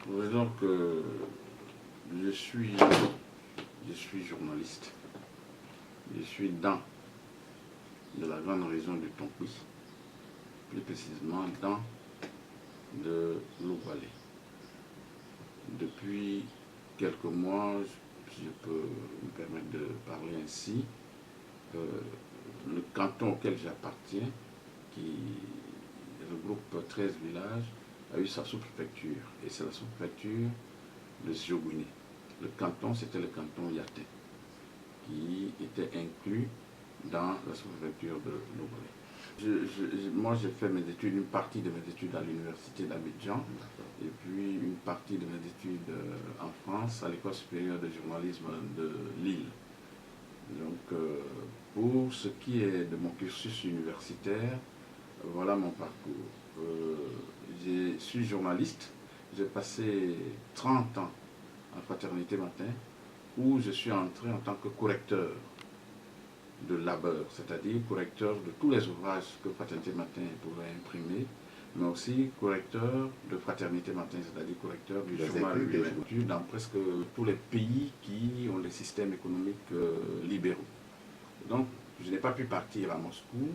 Disons que je suis journaliste. Je suis dans de la grande région du Tonkoui, plus précisément dans de l'Oubalé. Depuis quelques mois, si je peux me permettre de parler ainsi, le canton auquel j'appartiens, qui regroupe 13 villages, a eu sa sous-préfecture. Et c'est la sous-préfecture de Ziogouiné. Le canton, c'était le canton Yaté, qui était inclus dans la sous-préfecture de l'Oubalé. Moi, j'ai fait mes études, une partie de mes études à l'université d'Abidjan, et puis une partie de mes études en France, à l'école supérieure de journalisme de Lille. Donc, pour ce qui est de mon cursus universitaire, voilà mon parcours. Je suis journaliste, j'ai passé 30 ans en Fraternité Matin, où je suis entré en tant que correcteur de labeur, c'est-à-dire correcteur de tous les ouvrages que Fraternité Matin pouvait imprimer, mais aussi correcteur de Fraternité Matin, c'est-à-dire correcteur du journal lui-même, dans presque tous les pays qui ont des systèmes économiques libéraux. Donc, je n'ai pas pu partir à Moscou.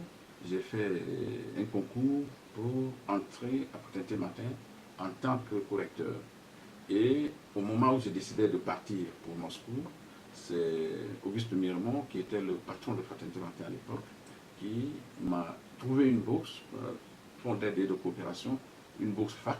J'ai fait un concours pour entrer à Fraternité Matin en tant que correcteur. Et au moment où j'ai décidé de partir pour Moscou, c'est Auguste Miremont, qui était le patron de Fraternité Matin à l'époque, qui m'a trouvé une bourse, fonds d'aide et de coopération, une bourse fac,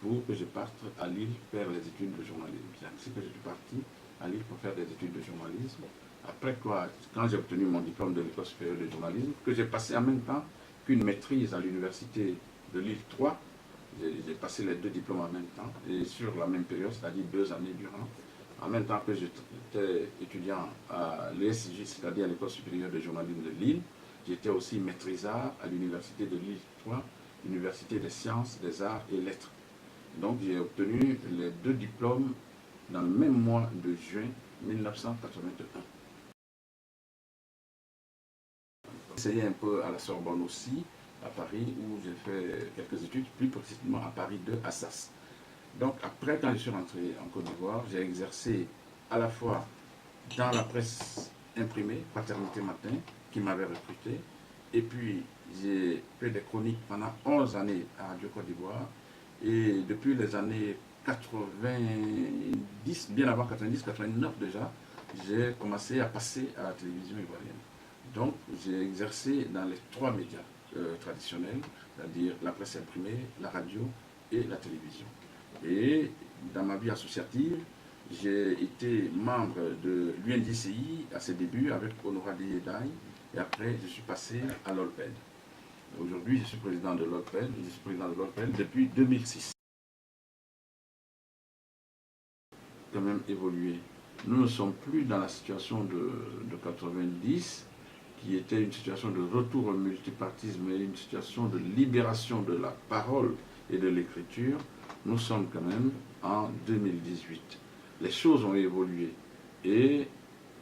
pour que je parte à Lille faire les études de journalisme. C'est ainsi que je suis parti à Lille pour faire des études de journalisme. Après quoi, quand j'ai obtenu mon diplôme de l'école supérieure de journalisme, que j'ai passé en même temps qu'une maîtrise à l'université de Lille 3, j'ai passé les deux diplômes en même temps, et sur la même période, c'est-à-dire 2 années durant, en même temps que j'étais étudiant à l'ESJ, c'est-à-dire à l'école supérieure de journalisme de Lille, j'étais aussi maîtrisard à l'université de Lille 3, l'université des sciences, des arts et lettres. Donc j'ai obtenu les deux diplômes dans le même mois de juin 1981. J'ai essayé un peu à la Sorbonne aussi, à Paris, où j'ai fait quelques études, plus précisément à Paris 2, à Assas. Donc après, quand je suis rentré en Côte d'Ivoire, j'ai exercé à la fois dans la presse imprimée, Fraternité Matin, qui m'avait recruté, et puis j'ai fait des chroniques pendant 11 années à Radio Côte d'Ivoire, et depuis les années 90, bien avant 90, 89 déjà, j'ai commencé à passer à la télévision ivoirienne. Donc, j'ai exercé dans les 3 médias traditionnels, c'est-à-dire la presse imprimée, la radio et la télévision. Et dans ma vie associative, j'ai été membre de l'UNDCI à ses débuts avec Honoradi Yedaï, et après je suis passé à l'OLPED. Aujourd'hui, je suis président de l'OLPED, depuis 2006. Quand même évolué. Nous ne sommes plus dans la situation de 90, qui était une situation de retour au multipartisme et une situation de libération de la parole et de l'écriture. Nous sommes quand même en 2018. Les choses ont évolué et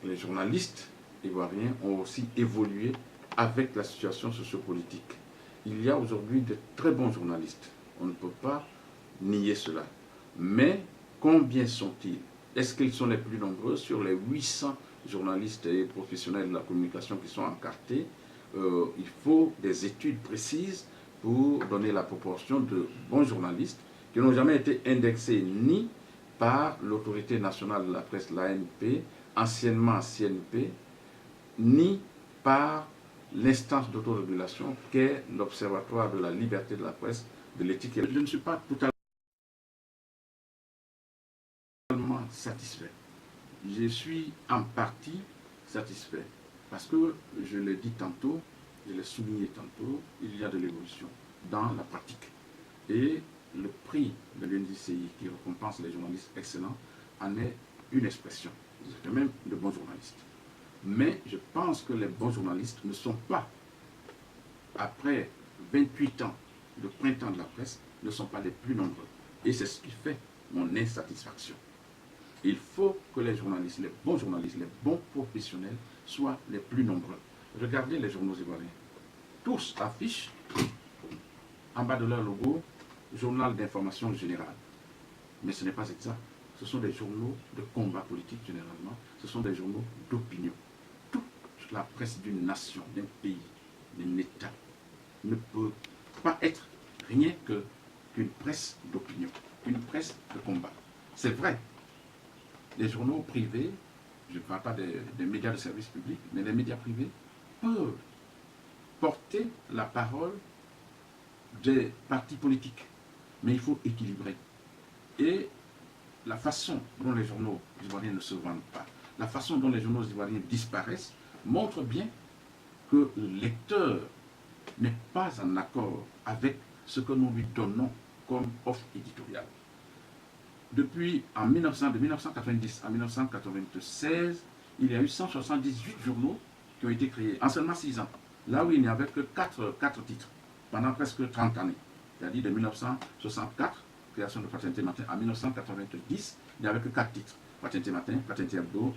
les journalistes ivoiriens ont aussi évolué avec la situation sociopolitique. Il y a aujourd'hui de très bons journalistes. On ne peut pas nier cela. Mais combien sont-ils? Est-ce qu'ils sont les plus nombreux sur les 800 journalistes et professionnels de la communication qui sont encartés? Il faut des études précises pour donner la proportion de bons journalistes qui n'ont jamais été indexés ni par l'autorité nationale de la presse, l'ANP, anciennement CNP, ni par l'instance d'autorégulation qu'est l'Observatoire de la liberté de la presse, de l'éthique. Je ne suis pas totalement satisfait. Je suis en partie satisfait parce que, je l'ai dit tantôt, je l'ai souligné tantôt, il y a de l'évolution dans la pratique. Et le prix de l'UNDCI qui récompense les journalistes excellents en est une expression. C'est même de bons journalistes. Mais je pense que les bons journalistes ne sont pas, après 28 ans de printemps de la presse, ne sont pas les plus nombreux. Et c'est ce qui fait mon insatisfaction. Il faut que les journalistes, les bons professionnels soient les plus nombreux. Regardez les journaux ivoiriens. Tous affichent en bas de leur logo, journal d'information générale. Mais ce n'est pas exact. Ce sont des journaux de combat politique généralement. Ce sont des journaux d'opinion. Toute la presse d'une nation, d'un pays, d'un État ne peut pas être rien qu'une presse d'opinion, une presse de combat. C'est vrai, les journaux privés, je ne parle pas des médias de service public, mais les médias privés peuvent porter la parole des partis politiques. Mais il faut équilibrer. Et la façon dont les journaux ivoiriens ne se vendent pas, la façon dont les journaux ivoiriens disparaissent, montre bien que le lecteur n'est pas en accord avec ce que nous lui donnons comme offre éditoriale. Depuis de 1990 à 1996, il y a eu 178 journaux qui ont été créés en seulement 6 ans, là où il n'y avait que 4 titres pendant presque 30 années. C'est-à-dire de 1964, création de Fraternité Matin, à 1990, il n'y avait que 4 titres. Fraternité Matin, Fraternité Hebdo,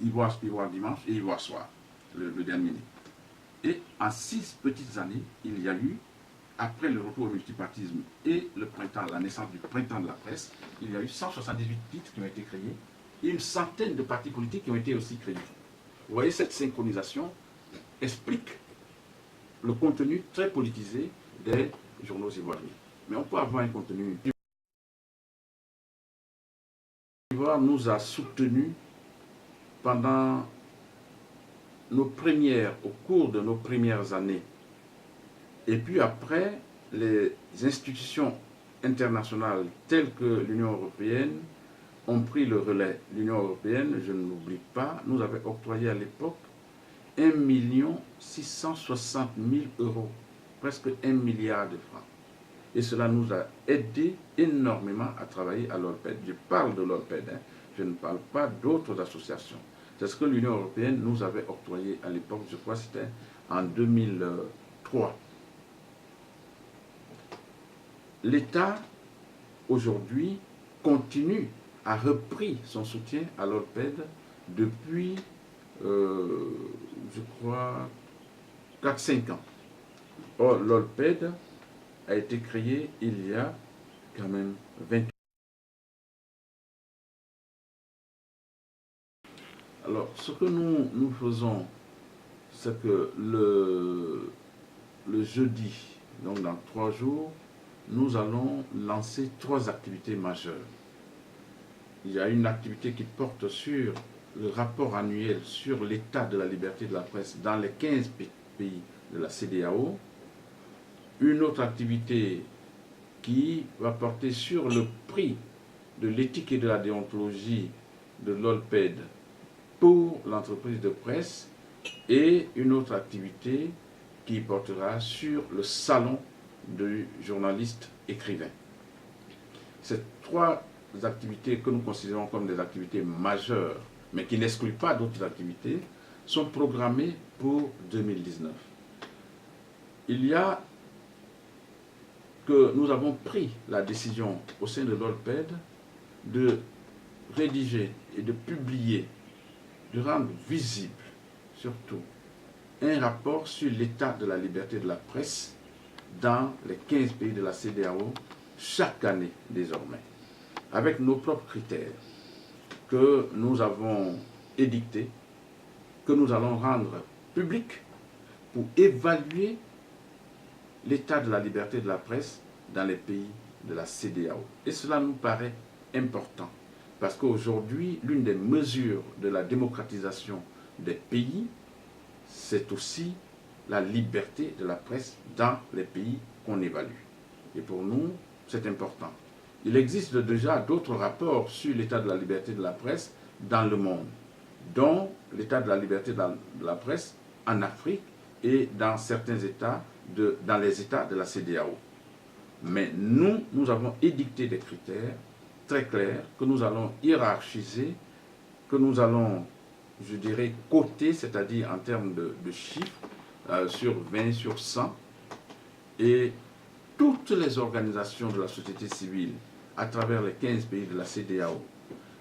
Ivoire Dimanche et Ivoire Soir, le dernier né. Et en 6 petites années, il y a eu, après le retour au multipartisme et le printemps, la naissance du printemps de la presse, il y a eu 178 titres qui ont été créés et une centaine de partis politiques qui ont été aussi créés. Vous voyez, cette synchronisation explique le contenu très politisé des journaux ivoiriens. Mais on peut avoir un contenu. L'Ivoire nous a soutenus pendant au cours de nos premières années. Et puis après, les institutions internationales telles que l'Union européenne ont pris le relais. L'Union européenne, je ne l'oublie pas, nous avait octroyé à l'époque 1 660 000 euros, presque 1 milliard de francs. Et cela nous a aidé énormément à travailler à l'OLPED. Je parle de l'OLPED, hein. Je ne parle pas d'autres associations. C'est ce que l'Union européenne nous avait octroyé à l'époque, je crois que c'était en 2003. L'État, aujourd'hui, continue, a repris son soutien à l'OLPED depuis, je crois, 4-5 ans. Or, l'OLPED a été créé il y a quand même 20 ans. Alors, ce que nous faisons, c'est que le jeudi, donc dans 3 jours, nous allons lancer 3 activités majeures. Il y a une activité qui porte sur le rapport annuel sur l'état de la liberté de la presse dans les 15 pays de la CEDEAO. Une autre activité qui va porter sur le prix de l'éthique et de la déontologie de l'OLPED pour l'entreprise de presse, et une autre activité qui portera sur le salon du journaliste écrivain. Ces 3 activités que nous considérons comme des activités majeures, mais qui n'excluent pas d'autres activités, sont programmées pour 2019. Il y a que nous avons pris la décision au sein de l'OLPED de rédiger et de publier, de rendre visible surtout un rapport sur l'état de la liberté de la presse dans les 15 pays de la CEDEAO chaque année désormais, avec nos propres critères que nous avons édictés, que nous allons rendre publics pour évaluer l'état de la liberté de la presse dans les pays de la CEDEAO. Et cela nous paraît important, parce qu'aujourd'hui, l'une des mesures de la démocratisation des pays, c'est aussi la liberté de la presse dans les pays qu'on évalue. Et pour nous, c'est important. Il existe déjà d'autres rapports sur l'état de la liberté de la presse dans le monde, dont l'état de la liberté de la presse en Afrique et dans certains États, dans les États de la CEDEAO. Mais nous avons édicté des critères très clairs que nous allons hiérarchiser, que nous allons, je dirais, coter, c'est-à-dire en termes de chiffres, sur 20, sur 100, et toutes les organisations de la société civile à travers les 15 pays de la CEDEAO,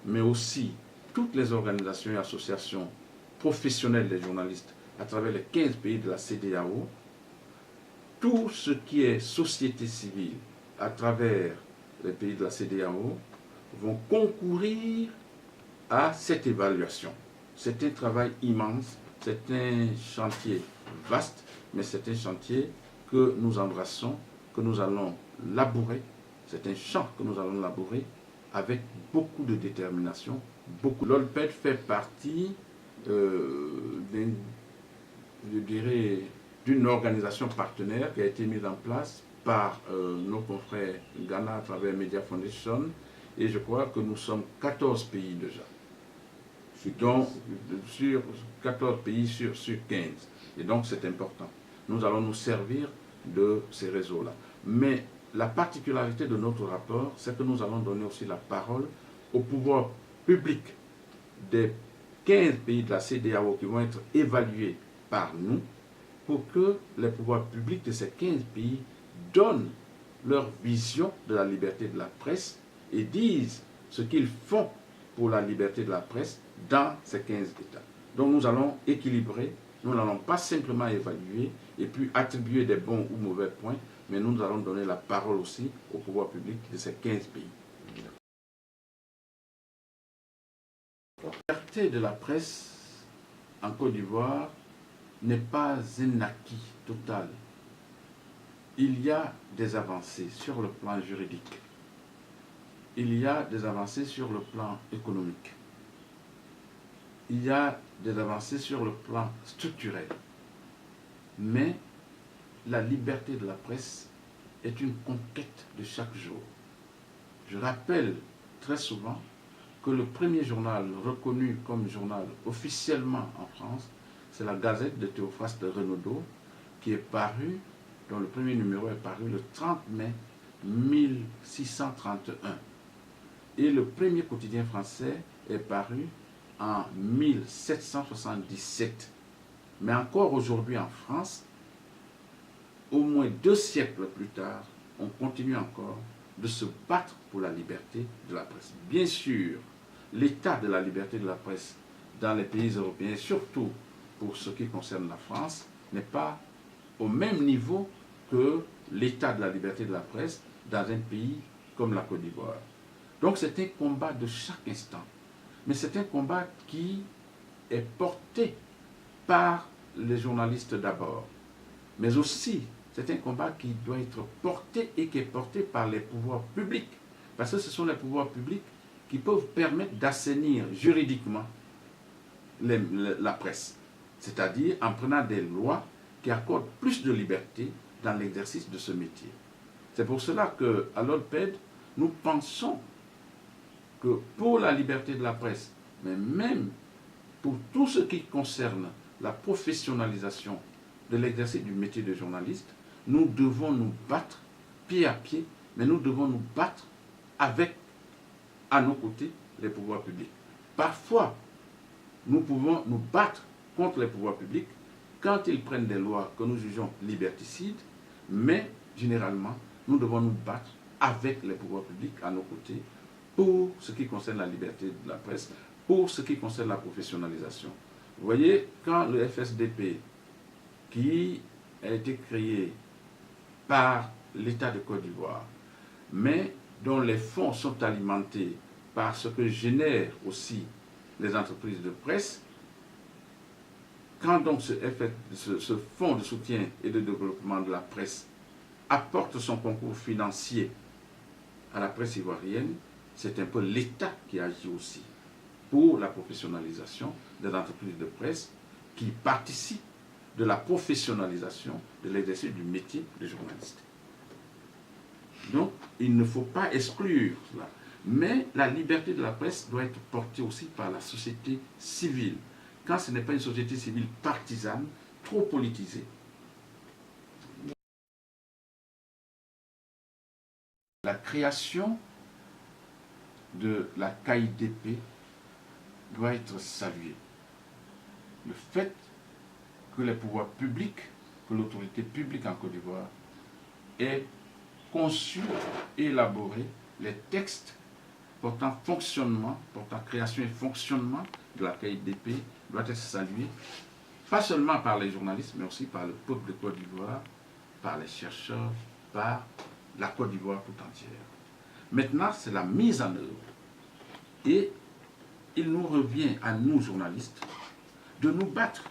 mais aussi toutes les organisations et associations professionnelles des journalistes à travers les 15 pays de la CEDEAO, tout ce qui est société civile à travers les pays de la CEDEAO, vont concourir à cette évaluation. C'est un travail immense, c'est un chantier vaste, mais c'est un chantier que nous embrassons, que nous allons labourer. C'est un champ que nous allons labourer avec beaucoup de détermination. L'OLPED fait partie d'une organisation partenaire qui a été mise en place par nos confrères Ghana à travers Media Foundation, et je crois que nous sommes 14 pays déjà. Donc, sur 14 pays sur 15. Et donc, c'est important. Nous allons nous servir de ces réseaux-là. Mais la particularité de notre rapport, c'est que nous allons donner aussi la parole au pouvoir public des 15 pays de la CEDEAO qui vont être évalués par nous, pour que les pouvoirs publics de ces 15 pays donnent leur vision de la liberté de la presse et disent ce qu'ils font pour la liberté de la presse dans ces 15 États. Donc nous allons équilibrer, nous n'allons pas simplement évaluer et puis attribuer des bons ou mauvais points, mais nous allons donner la parole aussi au pouvoir public de ces 15 pays. La liberté de la presse en Côte d'Ivoire n'est pas un acquis total. Il y a des avancées sur le plan juridique. Il y a des avancées sur le plan économique. Il y a des avancées sur le plan structurel. Mais la liberté de la presse est une conquête de chaque jour. Je rappelle très souvent que le premier journal reconnu comme journal officiellement en France, c'est la Gazette de Théophraste Renaudot, qui est paru, dont le premier numéro est paru le 30 mai 1631. Et le premier quotidien français est paru en 1777. Mais encore aujourd'hui en France, au moins 2 siècles plus tard, on continue encore de se battre pour la liberté de la presse. Bien sûr, l'état de la liberté de la presse dans les pays européens, surtout pour ce qui concerne la France, n'est pas au même niveau que l'état de la liberté de la presse dans un pays comme la Côte d'Ivoire. Donc c'est un combat de chaque instant. Mais c'est un combat qui est porté par les journalistes d'abord. Mais aussi, c'est un combat qui doit être porté et qui est porté par les pouvoirs publics. Parce que ce sont les pouvoirs publics qui peuvent permettre d'assainir juridiquement la presse. C'est-à-dire en prenant des lois qui accordent plus de liberté dans l'exercice de ce métier. C'est pour cela qu'à l'OLPED, nous pensons que pour la liberté de la presse, mais même pour tout ce qui concerne la professionnalisation de l'exercice du métier de journaliste, nous devons nous battre pied à pied, mais nous devons nous battre avec, à nos côtés, les pouvoirs publics. Parfois, nous pouvons nous battre contre les pouvoirs publics quand ils prennent des lois que nous jugeons liberticides, mais généralement, nous devons nous battre avec les pouvoirs publics à nos côtés pour ce qui concerne la liberté de la presse, pour ce qui concerne la professionnalisation. Vous voyez, quand le FSDP, qui a été créé par l'État de Côte d'Ivoire, mais dont les fonds sont alimentés par ce que génèrent aussi les entreprises de presse, quand donc ce fonds de soutien et de développement de la presse apporte son concours financier à la presse ivoirienne, c'est un peu l'État qui agit aussi pour la professionnalisation des entreprises de presse qui participent de la professionnalisation de l'exercice du métier de journaliste. Donc, il ne faut pas exclure cela. Mais la liberté de la presse doit être portée aussi par la société civile. Quand ce n'est pas une société civile partisane, trop politisée. La création de la KIDP doit être saluée. Le fait que les pouvoirs publics, que l'autorité publique en Côte d'Ivoire ait conçu et élaboré les textes portant fonctionnement, portant création et fonctionnement de la KIDP doit être salué, pas seulement par les journalistes, mais aussi par le peuple de Côte d'Ivoire, par les chercheurs, par la Côte d'Ivoire tout entière. Maintenant, c'est la mise en œuvre. Et il nous revient à nous, journalistes, de nous battre,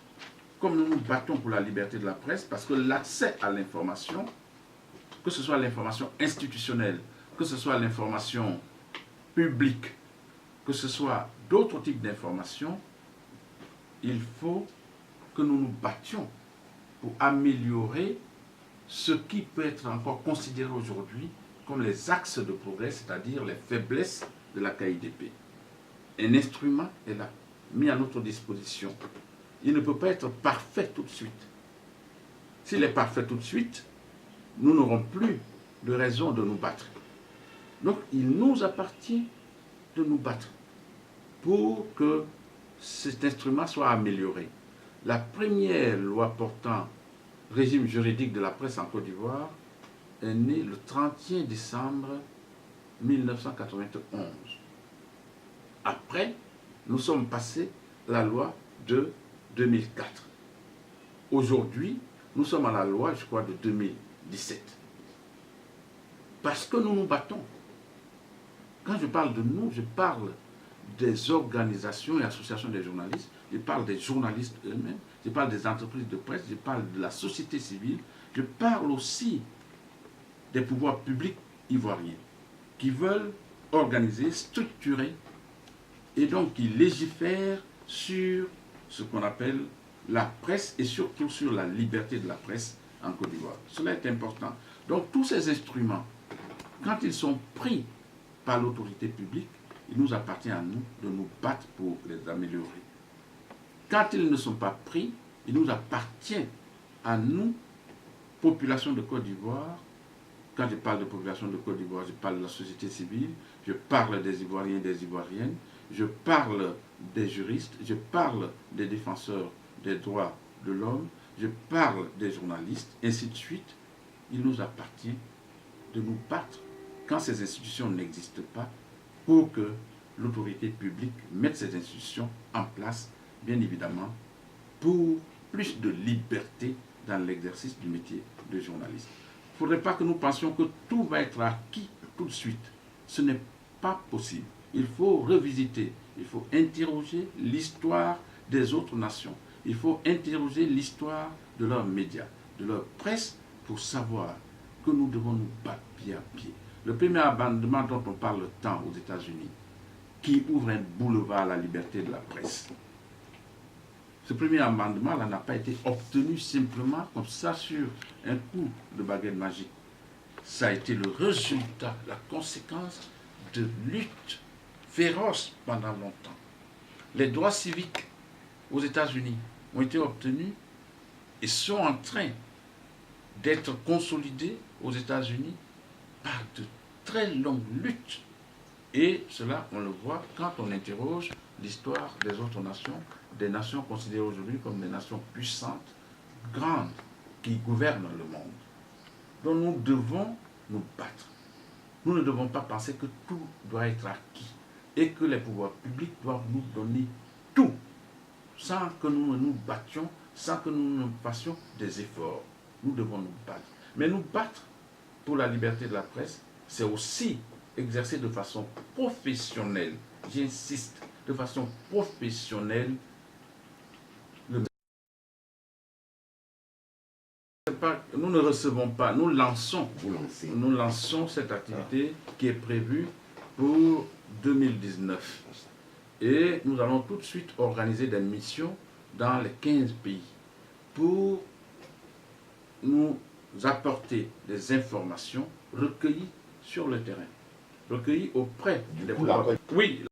comme nous nous battons pour la liberté de la presse, parce que l'accès à l'information, que ce soit l'information institutionnelle, que ce soit l'information publique, que ce soit d'autres types d'informations, il faut que nous nous battions pour améliorer ce qui peut être encore considéré aujourd'hui comme les axes de progrès, c'est-à-dire les faiblesses de la KIDP. Un instrument est là, mis à notre disposition. Il ne peut pas être parfait tout de suite. S'il est parfait tout de suite, nous n'aurons plus de raison de nous battre. Donc, il nous appartient de nous battre pour que cet instrument soit amélioré. La première loi portant régime juridique de la presse en Côte d'Ivoire est née le 31 décembre 1991. Après, nous sommes passés à la loi de 2004. Aujourd'hui, nous sommes à la loi, je crois, de 2017. Parce que nous nous battons. Quand je parle de nous, je parle des organisations et associations des journalistes, je parle des journalistes eux-mêmes, je parle des entreprises de presse, je parle de la société civile, je parle aussi des pouvoirs publics ivoiriens qui veulent organiser, structurer et donc qui légifèrent sur ce qu'on appelle la presse et surtout sur la liberté de la presse en Côte d'Ivoire. Cela est important. Donc tous ces instruments, quand ils sont pris par l'autorité publique, il nous appartient à nous de nous battre pour les améliorer. Quand ils ne sont pas pris, il nous appartient à nous, population de Côte d'Ivoire. Quand je parle de population de Côte d'Ivoire, je parle de la société civile, je parle des Ivoiriens et des Ivoiriennes, je parle des juristes, je parle des défenseurs des droits de l'homme, je parle des journalistes, ainsi de suite. Il nous appartient de nous battre quand ces institutions n'existent pas pour que l'autorité publique mette ces institutions en place, bien évidemment, pour plus de liberté dans l'exercice du métier de journaliste. Il ne faudrait pas que nous pensions que tout va être acquis tout de suite. Ce n'est pas possible. Il faut revisiter, il faut interroger l'histoire des autres nations. Il faut interroger l'histoire de leurs médias, de leur presse, pour savoir que nous devons nous battre pied à pied. Le premier amendement dont on parle tant aux États-Unis, qui ouvre un boulevard à la liberté de la presse. Ce premier amendement-là n'a pas été obtenu simplement comme ça sur un coup de baguette magique. Ça a été le résultat, la conséquence de luttes féroces pendant longtemps. Les droits civiques aux États-Unis ont été obtenus et sont en train d'être consolidés aux États-Unis par de très longues luttes. Et cela, on le voit quand on interroge l'histoire des autres nations, des nations considérées aujourd'hui comme des nations puissantes, grandes, qui gouvernent le monde. Donc nous devons nous battre. Nous ne devons pas penser que tout doit être acquis et que les pouvoirs publics doivent nous donner tout, sans que nous ne nous battions, sans que nous ne fassions des efforts. Nous devons nous battre. Mais nous battre pour la liberté de la presse, c'est aussi exercer de façon professionnelle, j'insiste, de façon professionnelle, nous ne recevons pas, nous lançons cette activité qui est prévue pour 2019. Et nous allons tout de suite organiser des missions dans les 15 pays pour nous apporter des informations recueillies sur le terrain, recueillies auprès des pouvoirs. Oui,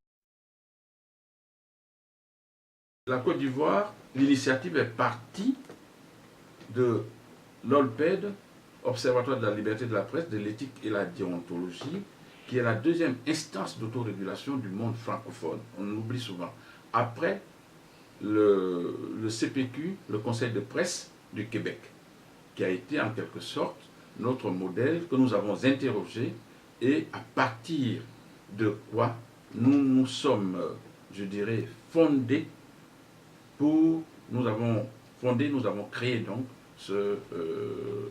la Côte d'Ivoire, l'initiative est partie de l'OLPED, Observatoire de la liberté de la presse, de l'éthique et la déontologie, qui est la deuxième instance d'autorégulation du monde francophone. On l'oublie souvent. Après le CPQ, le Conseil de presse du Québec, qui a été en quelque sorte notre modèle que nous avons interrogé et à partir de quoi nous nous sommes, je dirais, fondés nous avons créé donc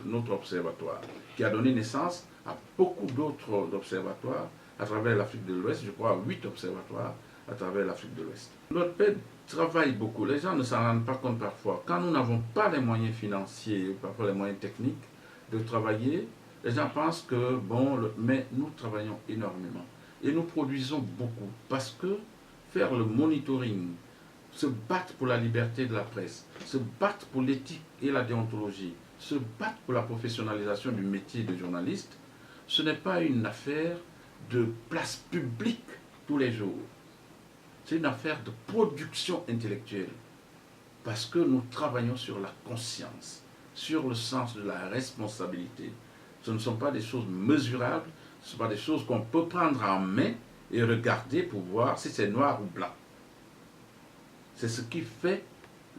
notre observatoire, qui a donné naissance à beaucoup d'autres observatoires à travers l'Afrique de l'Ouest, je crois 8 observatoires à travers l'Afrique de l'Ouest. L'OLPED travaille beaucoup, les gens ne s'en rendent pas compte parfois. Quand nous n'avons pas les moyens financiers, ou parfois les moyens techniques de travailler, les gens pensent que, bon, mais nous travaillons énormément. Et nous produisons beaucoup, parce que faire le monitoring, se battre pour la liberté de la presse, se battre pour l'éthique et la déontologie, se battre pour la professionnalisation du métier de journaliste, ce n'est pas une affaire de place publique tous les jours. C'est une affaire de production intellectuelle. Parce que nous travaillons sur la conscience, sur le sens de la responsabilité. Ce ne sont pas des choses mesurables, ce ne sont pas des choses qu'on peut prendre en main et regarder pour voir si c'est noir ou blanc. C'est ce qui fait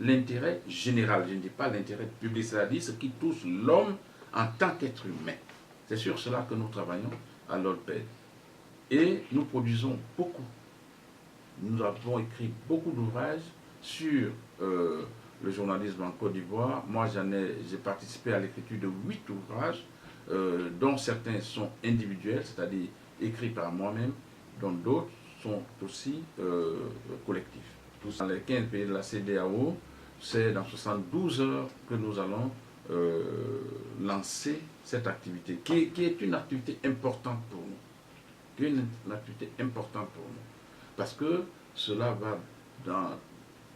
l'intérêt général. Je ne dis pas l'intérêt public, c'est-à-dire ce qui touche l'homme en tant qu'être humain. C'est sur cela que nous travaillons à l'OLPED. Et nous produisons beaucoup. Nous avons écrit beaucoup d'ouvrages sur le journalisme en Côte d'Ivoire. Moi, j'ai participé à l'écriture de 8 ouvrages, dont certains sont individuels, c'est-à-dire écrits par moi-même, dont d'autres sont aussi collectifs. Dans les 15 pays de la CEDEAO, c'est dans 72 heures que nous allons lancer cette activité, qui est une activité importante pour nous. Qui est une activité importante pour nous. Parce que cela va dans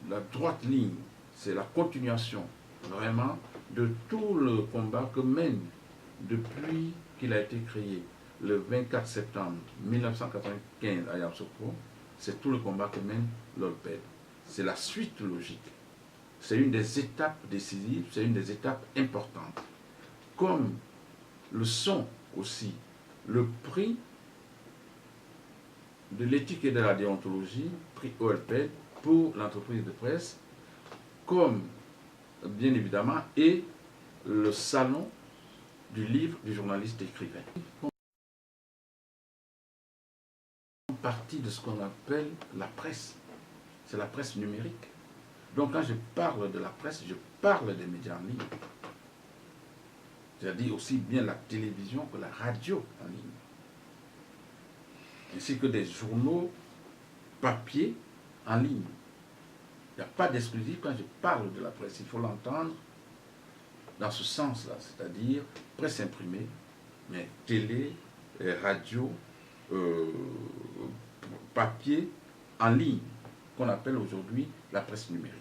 la droite ligne, c'est la continuation vraiment de tout le combat que mène depuis qu'il a été créé le 24 septembre 1995 à Yamoussoukro. C'est tout le combat que mène l'OLPED. C'est la suite logique. C'est une des étapes décisives, c'est une des étapes importantes. Comme le sont aussi le prix de l'éthique et de la déontologie, prix OLPED, pour l'entreprise de presse, comme, bien évidemment, et le salon du livre du journaliste écrivain. Partie de ce qu'on appelle la presse. C'est la presse numérique. Donc quand je parle de la presse, je parle des médias en ligne. C'est-à-dire aussi bien la télévision que la radio en ligne. Ainsi que des journaux papier en ligne. Il n'y a pas d'exclusif quand je parle de la presse. Il faut l'entendre dans ce sens-là, c'est-à-dire presse imprimée, mais télé, radio, papier en ligne, qu'on appelle aujourd'hui la presse numérique.